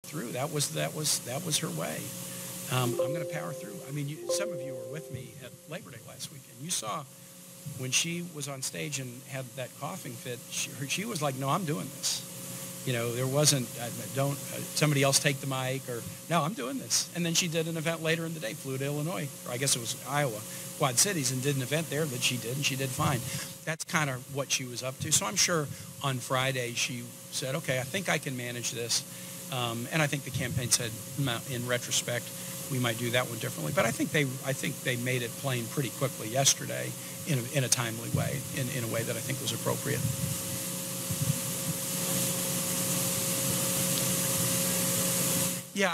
through. That was her way. I'm going to power through. I mean, some of you were with me at Labor Day last weekend. You saw when she was on stage and had that coughing fit, she was like, no, I'm doing this. You know, there wasn't, somebody else take the mic, or, no, I'm doing this. And then she did an event later in the day, flew to Illinois, or I guess it was Iowa, Quad Cities, and did an event there that she did, and she did fine. That's kind of what she was up to. So I'm sure on Friday she said, okay, I think I can manage this. And I think the campaign said, in retrospect, we might do that one differently. But I think they made it plain pretty quickly yesterday in a timely way, in a way that I think was appropriate. Yeah,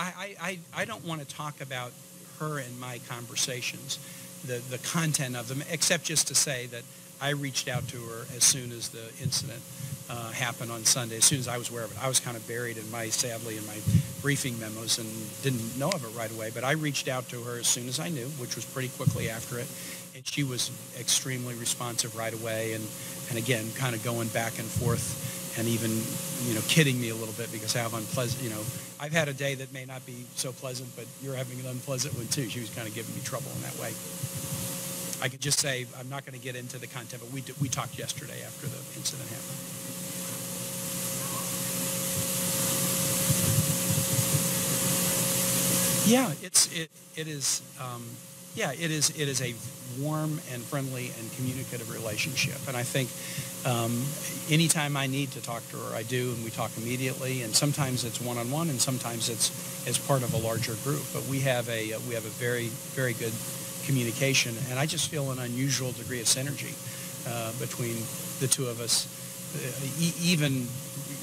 I don't want to talk about her and my conversations, the content of them, except just to say that I reached out to her as soon as the incident happened on Sunday, as soon as I was aware of it. I was kind of buried sadly in my briefing memos and didn't know of it right away, but I reached out to her as soon as I knew, which was pretty quickly after it, and she was extremely responsive right away, and again, kind of going back and forth, and even, kidding me a little bit because I have unpleasant, I've had a day that may not be so pleasant, but you're having an unpleasant one too. She was kind of giving me trouble in that way. I could just say, I'm not going to get into the content, but we talked yesterday after the incident happened. Yeah, it is a warm and friendly and communicative relationship, and I think anytime I need to talk to her, I do, and we talk immediately. And sometimes it's one-on-one, and sometimes it's as part of a larger group. But we have a very, very good communication, and I just feel an unusual degree of synergy between the two of us. Even,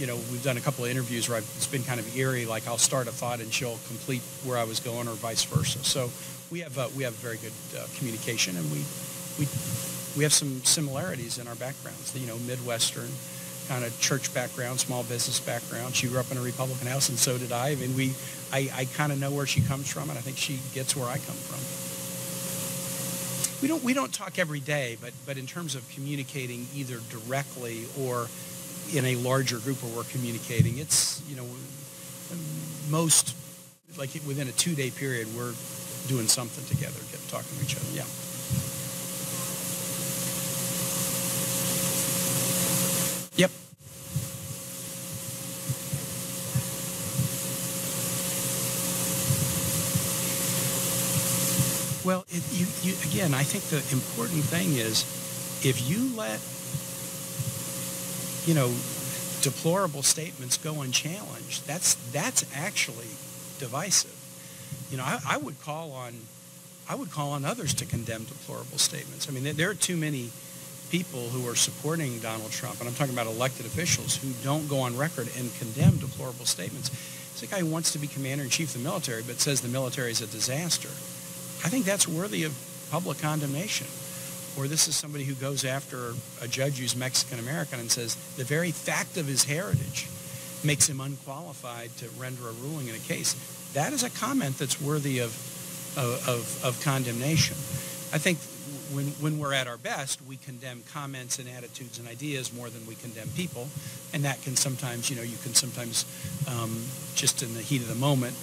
we've done a couple of interviews where it's been kind of eerie, like I'll start a thought and she'll complete where I was going, or vice versa. So we have very good communication, and we have some similarities in our backgrounds. Midwestern kind of church background, small business background. She grew up in a Republican house, and so did I. I mean, I kind of know where she comes from, and I think she gets where I come from. We don't talk every day, but in terms of communicating either directly or in a larger group where we're communicating, it's, most, like within a 2-day period, we're doing something together, talking to each other. Yeah. Yep. Well, again, I think the important thing is if you let, deplorable statements go unchallenged, that's actually divisive. I would call on others to condemn deplorable statements. I mean, there are too many people who are supporting Donald Trump, and I'm talking about elected officials, who don't go on record and condemn deplorable statements. It's a guy who wants to be commander-in-chief of the military but says the military is a disaster. I think that's worthy of public condemnation. Or this is somebody who goes after a judge who's Mexican-American and says the very fact of his heritage makes him unqualified to render a ruling in a case. That is a comment that's worthy of condemnation. I think when we're at our best, we condemn comments and attitudes and ideas more than we condemn people, and that can sometimes, you can sometimes just in the heat of the moment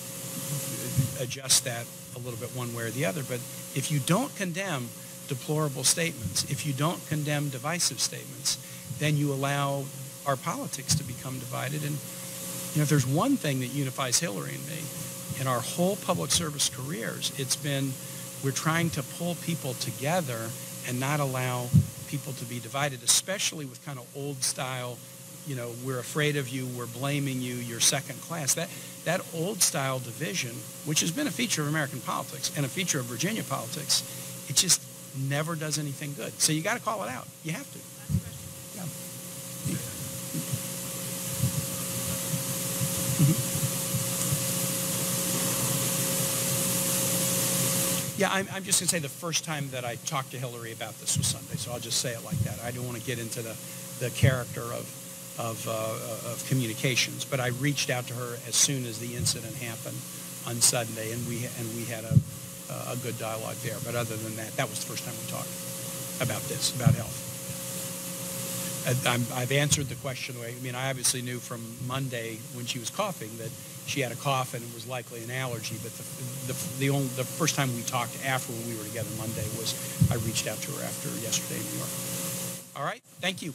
adjust that a little bit one way or the other. But if you don't condemn deplorable statements, if you don't condemn divisive statements, then you allow our politics to become divided. And if there's one thing that unifies Hillary and me in our whole public service careers, it's been we're trying to pull people together and not allow people to be divided, especially with kind of old style, we're afraid of you, we're blaming you, you're second class. That old style division, which has been a feature of American politics and a feature of Virginia politics, it just never does anything good. So you got to call it out. You have to. Yeah. Yeah, I'm just going to say the first time that I talked to Hillary about this was Sunday, so I'll just say it like that. I don't want to get into the character of communications, but I reached out to her as soon as the incident happened on Sunday, and we had a good dialogue there. But other than that, that was the first time we talked about this, about health. I've answered the question. I mean, I obviously knew from Monday when she was coughing that she had a cough and it was likely an allergy. But the first time we talked after we were together Monday was I reached out to her after yesterday in New York. All right. Thank you.